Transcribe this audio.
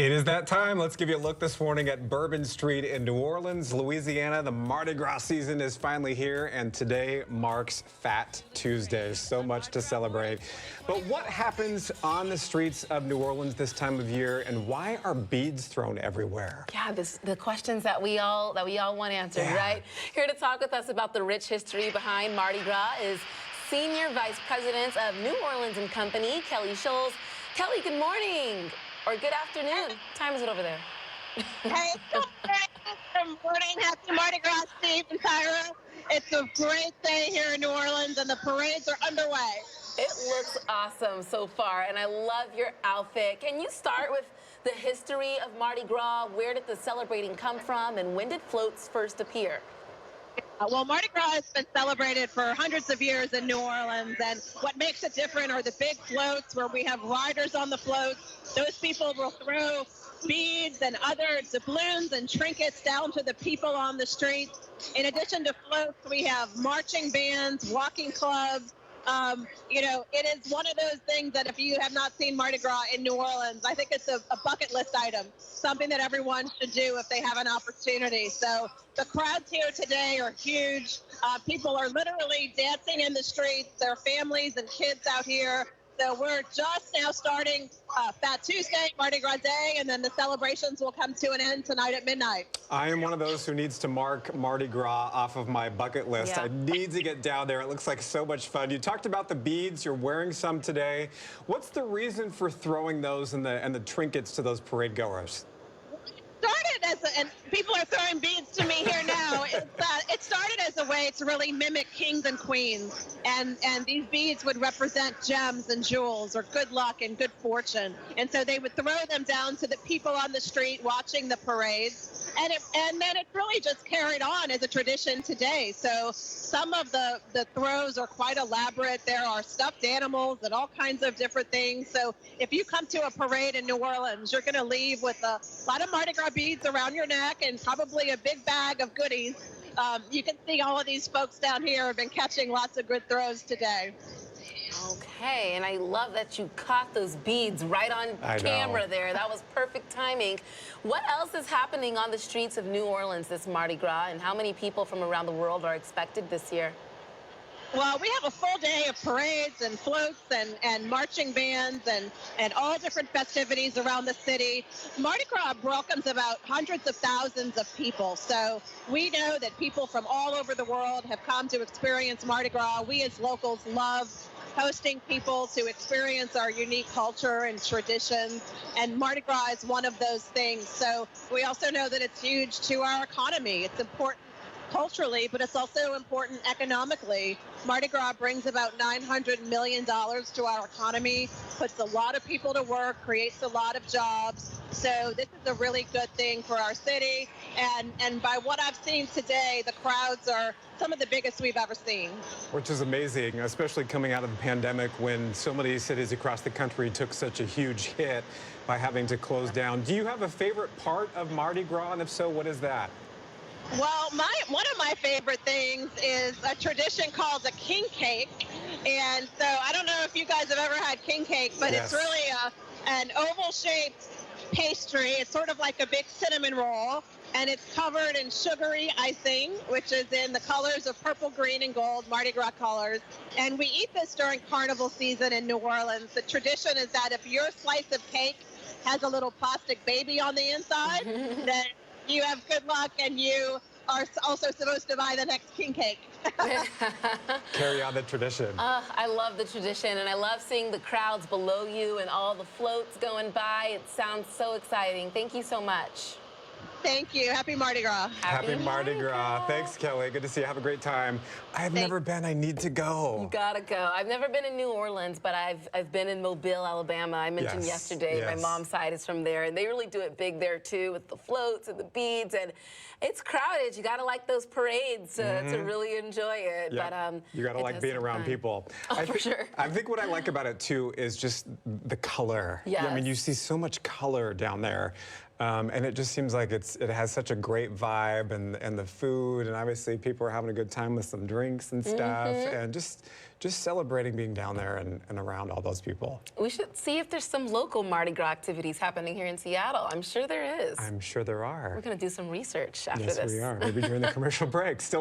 It is that time. Let's give you a look this morning at Bourbon Street in New Orleans, Louisiana. The Mardi Gras season is finally here, and today marks Fat Tuesday. So much to celebrate. But what happens on the streets of New Orleans this time of year, and why are beads thrown everywhere? Yeah, the questions that we all want answered, right? Here to talk with us about the rich history behind Mardi Gras is Senior Vice President of New Orleans and Company, Kelly Schulz. Kelly, good morning. Or good afternoon. What time is it over there? Hey, good morning. Happy Mardi Gras, Steve and Tyrah. It's a great day here in New Orleans, and the parades are underway. It looks awesome so far, and I love your outfit. Can you start with the history of Mardi Gras? Where did the celebrating come from, and when did floats first appear? Well, Mardi Gras has been celebrated for hundreds of years in New Orleans, and what makes it different are the big floats where we have riders on the floats. Those people will throw beads and other doubloons and trinkets down to the people on the street. In addition to floats, we have marching bands, walking clubs. It is one of those things that if you have not seen Mardi Gras in New Orleans, I think it's a bucket list item, something that everyone should do if they have an opportunity. So the crowds here today are huge. People are literally dancing in the streets, their families and kids out here. So we're just now starting Fat Tuesday, Mardi Gras Day, and then the celebrations will come to an end tonight at midnight. I am one of those who needs to mark Mardi Gras off of my bucket list. Yeah. I need to get down there. It looks like so much fun. You talked about the beads. You're wearing some today. What's the reason for throwing those and the trinkets to those parade goers? And people are throwing beads to me here now. It started as a way to really mimic kings and queens, and these beads would represent gems and jewels or good luck and good fortune. And so they would throw them down to the people on the street watching the parades, and then it really just carried on as a tradition today. So some of the throws are quite elaborate. There are stuffed animals and all kinds of different things. So if you come to a parade in New Orleans, you're going to leave with a lot of Mardi Gras beads around your neck and probably a big bag of goodies. You can see all of these folks down here have been catching lots of good throws today. Okay, and I love that you caught those beads right on camera there. That was perfect timing. What else is happening on the streets of New Orleans this Mardi Gras, and how many people from around the world are expected this year? Well, we have a full day of parades and floats and marching bands and all different festivities around the city. Mardi Gras welcomes about hundreds of thousands of people. So we know that people from all over the world have come to experience Mardi Gras. We as locals love hosting people to experience our unique culture and traditions, and Mardi Gras is one of those things. So we also know that it's huge to our economy. It's important culturally, but it's also important economically. Mardi Gras brings about $900 million to our economy, puts a lot of people to work, creates a lot of jobs. So this is a really good thing for our city. And by what I've seen today, the crowds are some of the biggest we've ever seen. Which is amazing, especially coming out of the pandemic when so many cities across the country took such a huge hit by having to close down. Do you have a favorite part of Mardi Gras, and if so, what is that? Well, one of my favorite things is a tradition called the king cake. And so I don't know if you guys have ever had king cake, but Yes. It's really an oval-shaped pastry. It's sort of like a big cinnamon roll, and it's covered in sugary icing, which is in the colors of purple, green, and gold, Mardi Gras colors. And we eat this during carnival season in New Orleans. The tradition is that if your slice of cake has a little plastic baby on the inside, then you have good luck, and you are also supposed to buy the next king cake. Carry on the tradition. I love the tradition, and I love seeing the crowds below you and all the floats going by. It sounds so exciting. Thank you so much. Thank you. Happy Mardi Gras. Happy Mardi Gras. Thanks, Kelly. Good to see you. Have a great time. I've never been. I need to go. You gotta go. I've never been in New Orleans, but I've been in Mobile, Alabama. I mentioned yesterday my mom's side is from there, and they really do it big there too with the floats and the beads, and it's crowded. You gotta like those parades to really enjoy it. Yep. But you gotta like being around people. Oh, for sure. I think what I like about it too is just the color. Yes. I mean, you see so much color down there, and it just seems like it's it has such a great vibe, and the food, and obviously people are having a good time with some drinks and stuff, and just celebrating being down there and around all those people. We should see if there's some local Mardi Gras activities happening here in Seattle. I'm sure there is. I'm sure there are. We're going to do some research after Yes, this. we are. Maybe during the commercial break. Still